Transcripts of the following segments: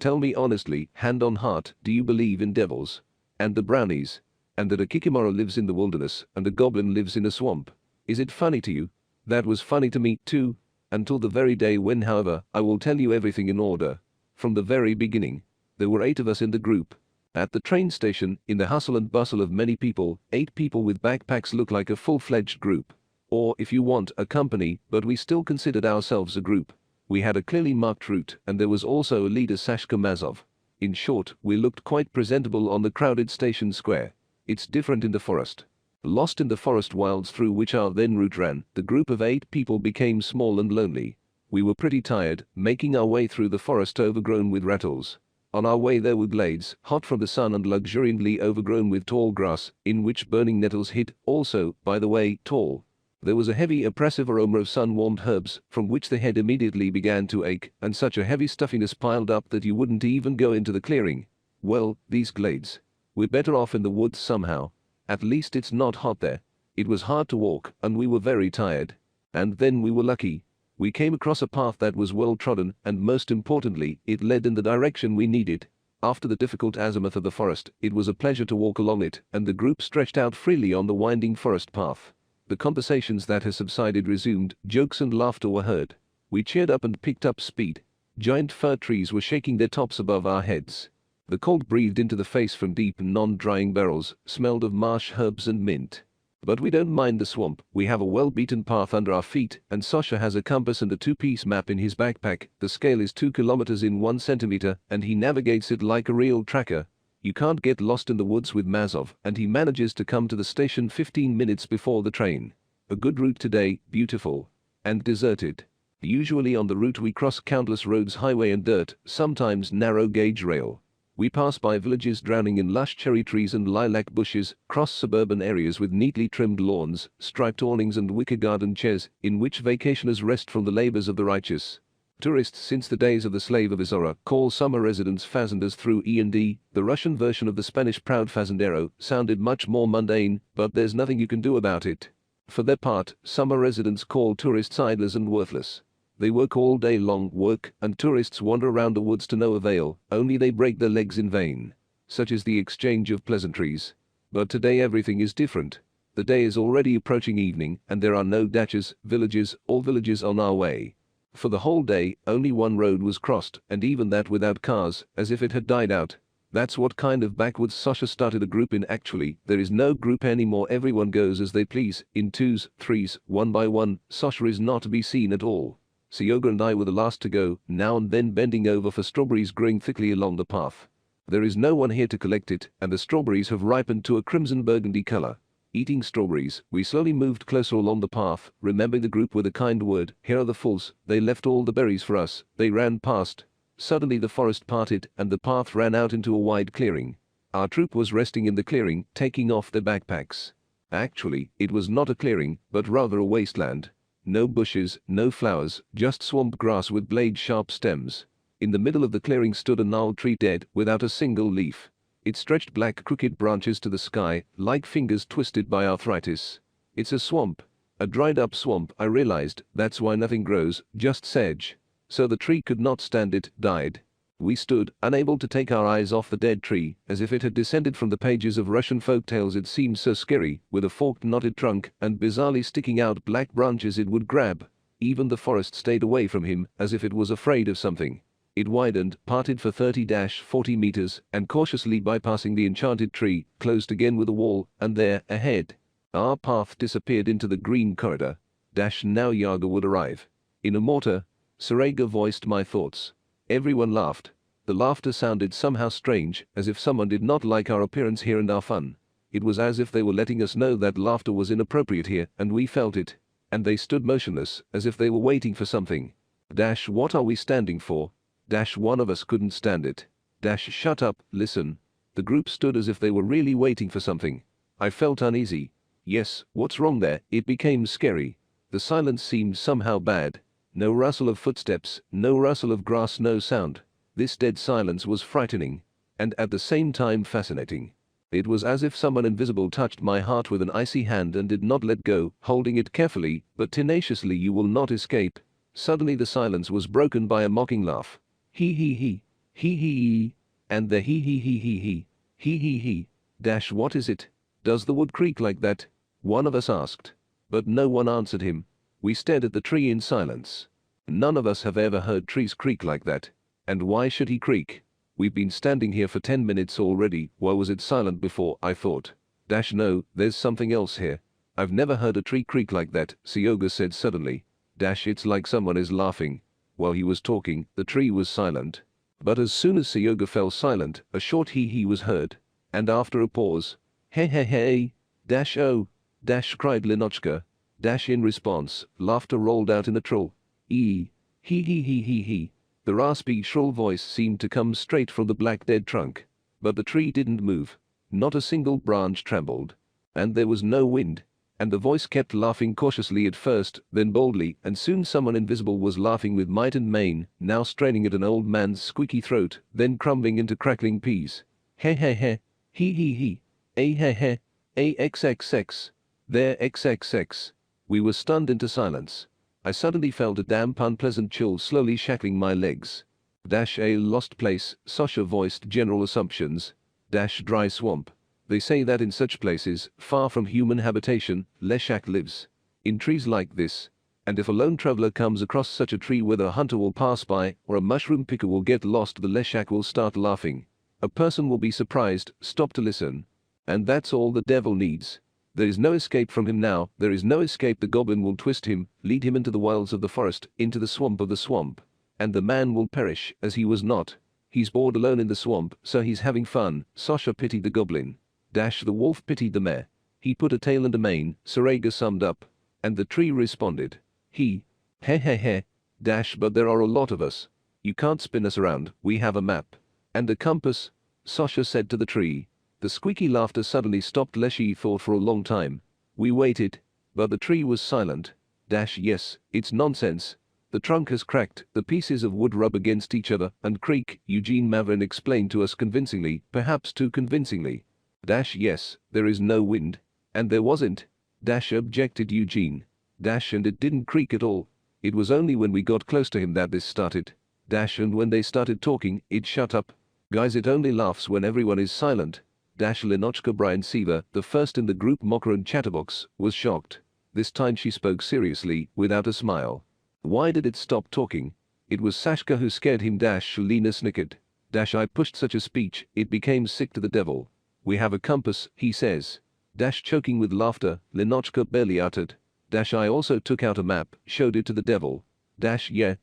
Tell me honestly, hand on heart, do you believe in devils? And the brownies? And that a kikimora lives in the wilderness and a goblin lives in a swamp? Is it funny to you? That was funny to me too. Until the very day when, however, I will tell you everything in order. From the very beginning. There were 8 of us in the group. At the train station, in the hustle and bustle of many people, 8 people with backpacks look like a full-fledged group. Or, if you want, a company, but we still considered ourselves a group. We had a clearly marked route, and there was also a leader, Sashka Mazov. In short, we looked quite presentable on the crowded station square. It's different in the forest. Lost in the forest wilds through which our then route ran, the group of 8 people became small and lonely. We were pretty tired, making our way through the forest overgrown with rattles. On our way there were glades, hot from the sun and luxuriantly overgrown with tall grass, in which burning nettles hid, also, by the way, tall. There was a heavy oppressive aroma of sun-warmed herbs, from which the head immediately began to ache, and such a heavy stuffiness piled up that you wouldn't even go into the clearing. Well, these glades. We're better off in the woods somehow. At least it's not hot there. It was hard to walk, and we were very tired. And then we were lucky. We came across a path that was well trodden, and most importantly, it led in the direction we needed. After the difficult azimuth of the forest, it was a pleasure to walk along it, and the group stretched out freely on the winding forest path. The conversations that had subsided resumed, jokes and laughter were heard. We cheered up and picked up speed. Giant fir trees were shaking their tops above our heads. The cold breathed into the face from deep, non-drying barrels, smelled of marsh herbs and mint. But we don't mind the swamp, we have a well-beaten path under our feet, and Sasha has a compass and a 2-piece map in his backpack. The scale is 2 kilometers in 1 centimeter, and he navigates it like a real tracker. You can't get lost in the woods with Mazov, and he manages to come to the station 15 minutes before the train. A good route today, beautiful. And deserted. Usually on the route we cross countless roads, highway and dirt, sometimes narrow gauge rail. We pass by villages drowning in lush cherry trees and lilac bushes, cross suburban areas with neatly trimmed lawns, striped awnings and wicker garden chairs, in which vacationers rest from the labors of the righteous. Tourists since the days of the slave of Izora call summer residents fazenders through E&D. The Russian version of the Spanish proud fazendero sounded much more mundane, but there's nothing you can do about it. For their part, summer residents call tourists idlers and worthless. They work all day long, and tourists wander around the woods to no avail, only they break their legs in vain. Such is the exchange of pleasantries. But today everything is different. The day is already approaching evening, and there are no dachas, villages, or villages on our way. For the whole day, only one road was crossed, and even that without cars, as if it had died out. That's what kind of backwoods Sasha started a group in. Actually, there is no group anymore, everyone goes as they please, in 2s, 3s, 1 by 1, Sasha is not to be seen at all. Sioga and I were the last to go, now and then bending over for strawberries growing thickly along the path. There is no one here to collect it, and the strawberries have ripened to a crimson burgundy color. Eating strawberries, we slowly moved closer along the path, remembering the group with a kind word. Here are the fools, they left all the berries for us. They ran past. Suddenly the forest parted, and the path ran out into a wide clearing. Our troop was resting in the clearing, taking off their backpacks. Actually, it was not a clearing, but rather a wasteland. No bushes, no flowers, just swamp grass with blade-sharp stems. In the middle of the clearing stood a gnarled tree dead, without a single leaf. It stretched black crooked branches to the sky, like fingers twisted by arthritis. It's a swamp. A dried-up swamp, I realized. That's why nothing grows, just sedge. So the tree could not stand it, died. We stood, unable to take our eyes off the dead tree, as if it had descended from the pages of Russian folk tales. It seemed so scary, with a forked knotted trunk, and bizarrely sticking out black branches it would grab. Even the forest stayed away from him, as if it was afraid of something. It widened, parted for 30-40 meters, and cautiously bypassing the enchanted tree, closed again with a wall, and there, ahead. Our path disappeared into the green corridor. Now Yaga would arrive. In a mortar. Serega voiced my thoughts. Everyone laughed. The laughter sounded somehow strange, as if someone did not like our appearance here and our fun. It was as if they were letting us know that laughter was inappropriate here, and we felt it. And they stood motionless, as if they were waiting for something. What are we standing for? One of us couldn't stand it. Shut up, listen. The group stood as if they were really waiting for something. I felt uneasy. Yes, what's wrong there? It became scary. The silence seemed somehow bad. No rustle of footsteps, no rustle of grass, no sound. This dead silence was frightening. And at the same time fascinating. It was as if someone invisible touched my heart with an icy hand and did not let go, holding it carefully, but tenaciously. You will not escape. Suddenly the silence was broken by a mocking laugh. He. Hee hee hee. And the hee hee hee hee hee. Hee hee hee. Dash what is it? Does the wood creak like that? One of us asked. But no one answered him. We stared at the tree in silence. None of us have ever heard trees creak like that. And why should he creak? We've been standing here for 10 minutes already. Why was it silent before? I thought. Dash no, there's something else here. I've never heard a tree creak like that, Sioga said suddenly. Dash it's like someone is laughing. While he was talking, the tree was silent. But as soon as Sioga fell silent, a short hee-hee was heard. And after a pause, hey hey hey, dash oh, dash cried Linochka. Dash in response, laughter rolled out in a trill. Hee hee hee hee hee. The raspy shrill voice seemed to come straight from the black dead trunk. But the tree didn't move. Not a single branch trembled. And there was no wind. And the voice kept laughing cautiously at first, then boldly, and soon someone invisible was laughing with might and main, now straining at an old man's squeaky throat, then crumbling into crackling peas. He he he, he he he, a he he, a xxx, there xxx. We were stunned into silence. I suddenly felt a damp unpleasant chill slowly shackling my legs. Dash a lost place, Sasha voiced general assumptions. Dash dry swamp. They say that in such places, far from human habitation, Leshak lives. In trees like this. And if a lone traveler comes across such a tree whether a hunter will pass by or a mushroom picker will get lost, the Leshak will start laughing. A person will be surprised, stop to listen. And that's all the devil needs. There is no escape from him now, there is no escape. The goblin will twist him, lead him into the wilds of the forest, into the swamp of the swamp. And the man will perish, as he was not. He's bored alone in the swamp, so he's having fun. Sasha pitied the goblin. Dash the wolf pitied the mare. He put a tail and a mane, Sarega summed up. And the tree responded. He. He he he. Dash but there are a lot of us. You can't spin us around, we have a map. And a compass, Sasha said to the tree. The squeaky laughter suddenly stopped. Leshy thought for a long time. We waited. But the tree was silent. Dash yes, it's nonsense. The trunk has cracked, the pieces of wood rub against each other and creak, Eugene Mavrin explained to us convincingly, perhaps too convincingly. Dash yes, there is no wind. And there wasn't. Dash objected Eugene. Dash and it didn't creak at all. It was only when we got close to him that this started. Dash and when they started talking, it shut up. Guys it only laughs when everyone is silent. Dash Linochka Brian Seaver, the first in the group mocker and chatterbox, was shocked. This time she spoke seriously, without a smile. Why did it stop talking? It was Sashka who scared him. Dash Lena snickered. Dash I pushed such a speech, it became sick to the devil. We have a compass, he says. Dash choking with laughter, Linochka barely uttered. Dash I also took out a map, showed it to the devil. Dash yeah.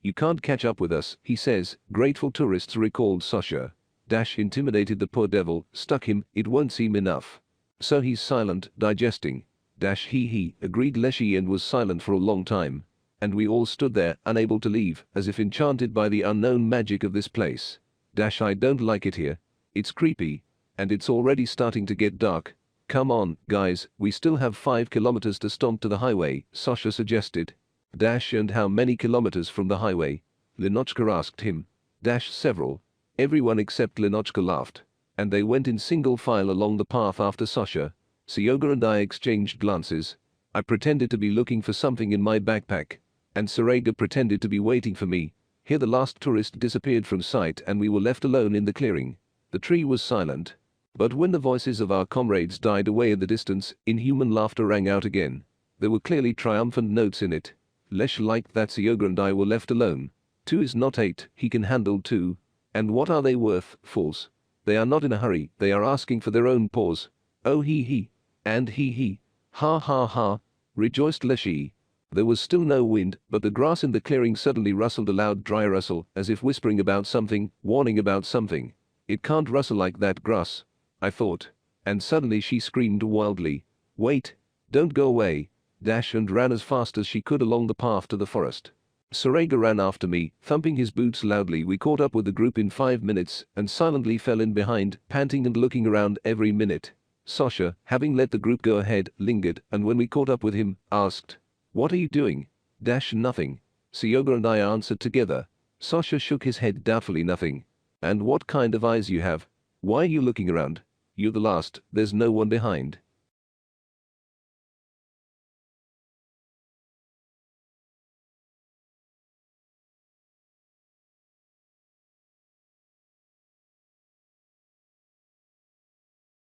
You can't catch up with us, he says, grateful tourists recalled Sasha. Dash intimidated the poor devil, stuck him, it won't seem enough. So he's silent, digesting. Dash he, agreed Leshy and was silent for a long time. And we all stood there, unable to leave, as if enchanted by the unknown magic of this place. Dash I don't like it here. It's creepy. And it's already starting to get dark. Come on, guys, we still have 5 kilometers to stomp to the highway, Sasha suggested. Dash and how many kilometers from the highway? Linochka asked him. Dash several. Everyone except Linochka laughed. And they went in single file along the path after Sasha. Sioga and I exchanged glances. I pretended to be looking for something in my backpack. And Sarega pretended to be waiting for me. Here the last tourist disappeared from sight and we were left alone in the clearing. The tree was silent. But when the voices of our comrades died away in the distance, inhuman laughter rang out again. There were clearly triumphant notes in it. Lesh liked that Sioga and I were left alone. 2 is not 8, he can handle 2. And what are they worth, fools? They are not in a hurry, they are asking for their own paws. Oh he. And he. Ha ha, rejoiced Leshy. There was still no wind, but the grass in the clearing suddenly rustled a loud dry rustle, as if whispering about something, warning about something. It can't rustle like that grass, I thought. And suddenly she screamed wildly. Wait, don't go away. Dash and ran as fast as she could along the path to the forest. Sarega ran after me, thumping his boots loudly. We caught up with the group in 5 minutes and silently fell in behind, panting and looking around every minute. Sasha, having let the group go ahead, lingered and when we caught up with him, asked, "What are you doing?" Dash nothing. Sioga and I answered together. Sasha shook his head doubtfully. Nothing. And what kind of eyes you have? Why are you looking around? You're the last, there's no one behind.